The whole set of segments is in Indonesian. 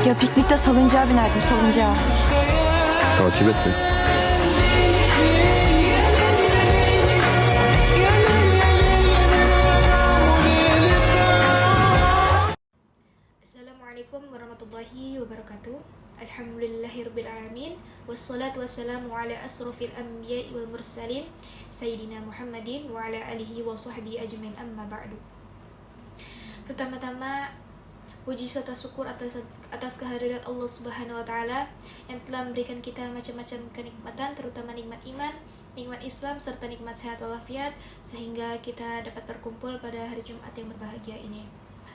Ya piknikte salıncağa binerdim, salıncağa. Takip et beni. Assalamualaikum warahmatullahi wabarakatuh. Alhamdulillahirrabbilalamin. Wassalatu wassalamu ala asrafil anbiya'i wal mursalin Sayyidina Muhammadin wa ala alihi wa sahbihi ajmain, amma ba'du. Pertama-tama, puji serta syukur atas kehadirat Allah Subhanahu wa Ta'ala yang telah memberikan kita macam-macam kenikmatan, terutama nikmat iman, nikmat Islam, serta nikmat sehat walafiat, sehingga kita dapat berkumpul pada hari Jumat yang berbahagia ini.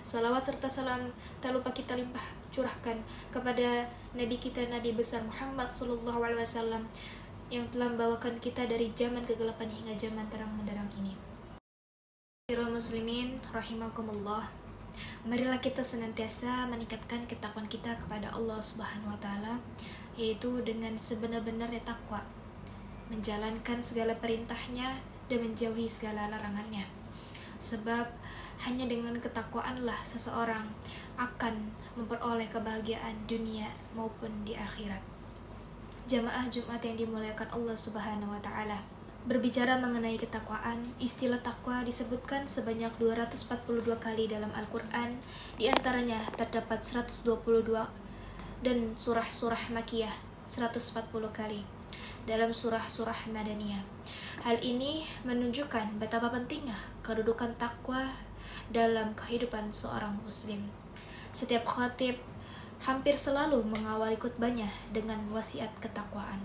Salawat serta salam tak lupa kita limpah curahkan kepada Nabi kita, Nabi besar Muhammad Sallallahu Alaihi Wasallam, yang telah membawakan kita dari zaman kegelapan hingga zaman terang menderang ini. Sirul muslimin rahimakumullah. Marilah kita senantiasa meningkatkan ketakwaan kita kepada Allah Subhanahu wa Ta'ala, yaitu dengan sebenar-benarnya takwa, menjalankan segala perintahnya dan menjauhi segala larangannya. Sebab hanya dengan ketakwaanlah seseorang akan memperoleh kebahagiaan dunia maupun di akhirat. Jamaah Jumat yang dimuliakan Allah Subhanahu wa Ta'ala. Berbicara mengenai ketakwaan, istilah takwa disebutkan sebanyak 242 kali dalam Al-Quran. Di antaranya terdapat 122 dan surah-surah Makiyah 140 kali dalam surah-surah Madaniyah. Hal ini menunjukkan betapa pentingnya kedudukan takwa dalam kehidupan seorang muslim. Setiap khatib hampir selalu mengawali khutbahnya dengan wasiat ketakwaan.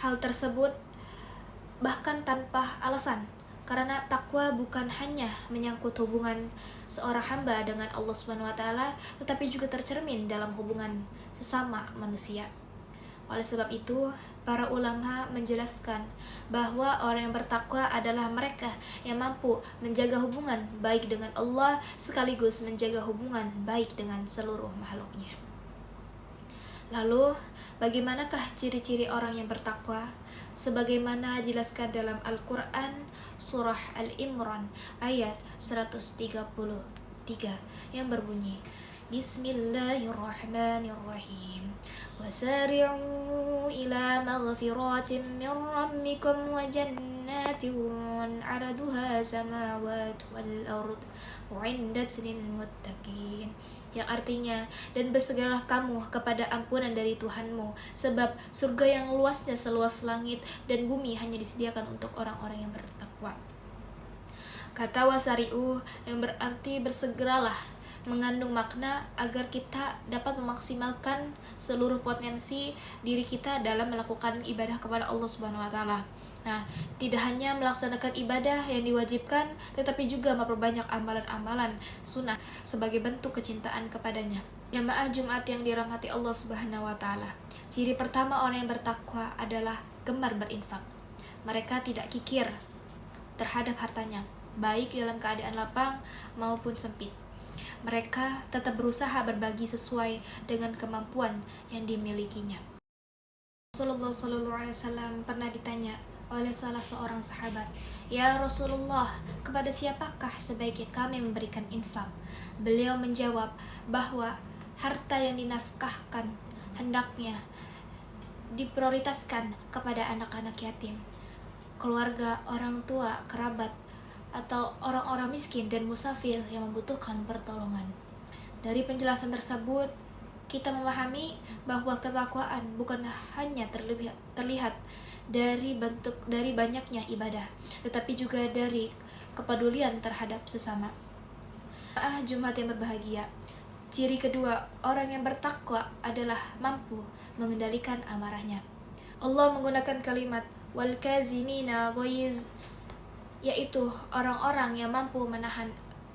Hal tersebut bahkan tanpa alasan, karena takwa bukan hanya menyangkut hubungan seorang hamba dengan Allah Subhanahu wa Ta'ala, tetapi juga tercermin dalam hubungan sesama manusia. Oleh sebab itu, para ulama menjelaskan bahwa orang yang bertakwa adalah mereka yang mampu menjaga hubungan baik dengan Allah sekaligus menjaga hubungan baik dengan seluruh makhluknya. Lalu, bagaimanakah ciri-ciri orang yang bertakwa? Sebagaimana dijelaskan dalam Al-Quran surah Al-Imran ayat 133 yang berbunyi, Bismillahirrahmanirrahim. Wasari'u ila maghfiratin min rabbikum wa jannatin 'arduha samawati wal ard u'iddat lil muttaqin. Yang artinya, dan bersegeralah kamu kepada ampunan dari Tuhanmu, sebab surga yang luasnya seluas langit dan bumi hanya disediakan untuk orang-orang yang bertakwa. Kata wasari'u yang berarti bersegeralah mengandung makna agar kita dapat memaksimalkan seluruh potensi diri kita dalam melakukan ibadah kepada Allah Subhanahu wa Ta'ala. Nah, tidak hanya melaksanakan ibadah yang diwajibkan, tetapi juga memperbanyak amalan-amalan sunnah sebagai bentuk kecintaan kepadanya. Jamaah Jumat yang dirahmati Allah Subhanahu wa Ta'ala. Ciri pertama orang yang bertakwa adalah gemar berinfak. Mereka tidak kikir terhadap hartanya, baik dalam keadaan lapang maupun sempit. Mereka tetap berusaha berbagi sesuai dengan kemampuan yang dimilikinya. Rasulullah SAW pernah ditanya oleh salah seorang sahabat, "Ya Rasulullah, kepada siapakah sebaiknya kami memberikan infak?" Beliau menjawab bahwa harta yang dinafkahkan hendaknya diprioritaskan kepada anak-anak yatim, keluarga, orang tua, kerabat, atau orang-orang miskin dan musafir yang membutuhkan pertolongan. Dari penjelasan tersebut, kita memahami bahwa ketakwaan bukan hanya terlihat dari banyaknya ibadah, tetapi juga dari kepedulian terhadap sesama. Jumat yang berbahagia. Ciri kedua orang yang bertakwa adalah mampu mengendalikan amarahnya. Allah menggunakan kalimat wal kazimina ghaiz, yaitu orang-orang yang mampu menahan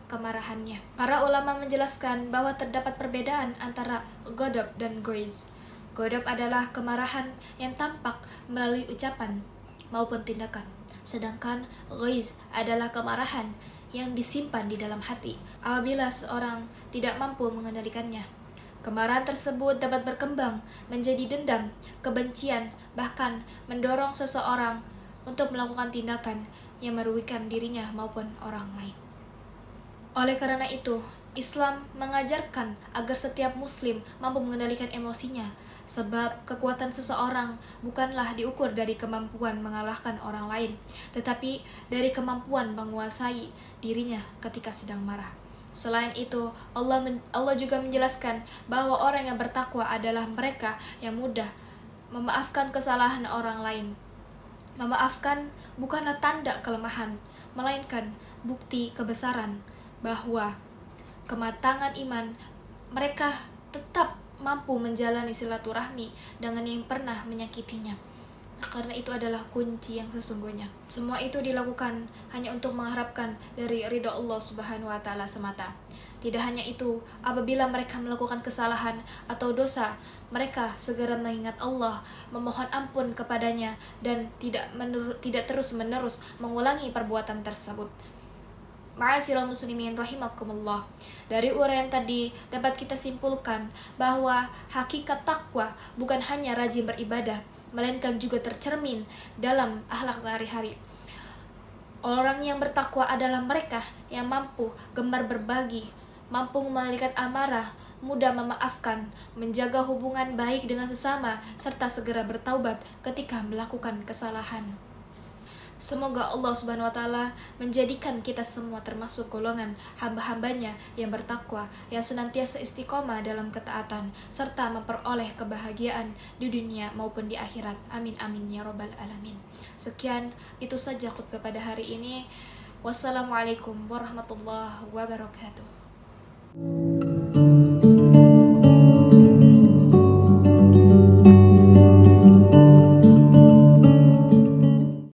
kemarahannya. Para ulama menjelaskan bahwa terdapat perbedaan antara ghadab dan ghaiz. Ghadab adalah kemarahan yang tampak melalui ucapan maupun tindakan, sedangkan ghaiz adalah kemarahan yang disimpan di dalam hati apabila seorang tidak mampu mengendalikannya. Kemarahan tersebut dapat berkembang menjadi dendam, kebencian, bahkan mendorong seseorang untuk melakukan tindakan yang merugikan dirinya maupun orang lain. Oleh karena itu, Islam mengajarkan agar setiap muslim mampu mengendalikan emosinya, sebab kekuatan seseorang bukanlah diukur dari kemampuan mengalahkan orang lain, tetapi dari kemampuan menguasai dirinya ketika sedang marah. Selain itu, Allah juga menjelaskan bahwa orang yang bertakwa adalah mereka yang mudah memaafkan kesalahan orang lain. Memaafkan bukanlah tanda kelemahan, melainkan bukti kebesaran bahwa kematangan iman. Mereka tetap mampu menjalani silaturahmi dengan yang pernah menyakitinya. Karena itu adalah kunci yang sesungguhnya. Semua itu dilakukan hanya untuk mengharapkan dari ridha Allah Subhanahu wa taala semata. Tidak hanya itu, apabila mereka melakukan kesalahan atau dosa, mereka segera mengingat Allah, memohon ampun kepadanya, dan tidak terus-menerus mengulangi perbuatan tersebut. Ma'asyiral muslimin rahimakumullah. Dari uraian tadi dapat kita simpulkan bahwa hakikat takwa bukan hanya rajin beribadah, melainkan juga tercermin dalam akhlak sehari-hari. Orang yang bertakwa adalah mereka yang mampu gemar berbagi, mampu mengendalikan amarah, mudah memaafkan, menjaga hubungan baik dengan sesama, serta segera bertaubat ketika melakukan kesalahan. Semoga Allah Subhanahu wa taala menjadikan kita semua termasuk golongan hamba-hambanya yang bertakwa, yang senantiasa istiqomah dalam ketaatan, serta memperoleh kebahagiaan di dunia maupun di akhirat. Amin amin ya rabbal alamin. Sekian, itu saja khutbah pada hari ini. Wassalamualaikum warahmatullahi wabarakatuh.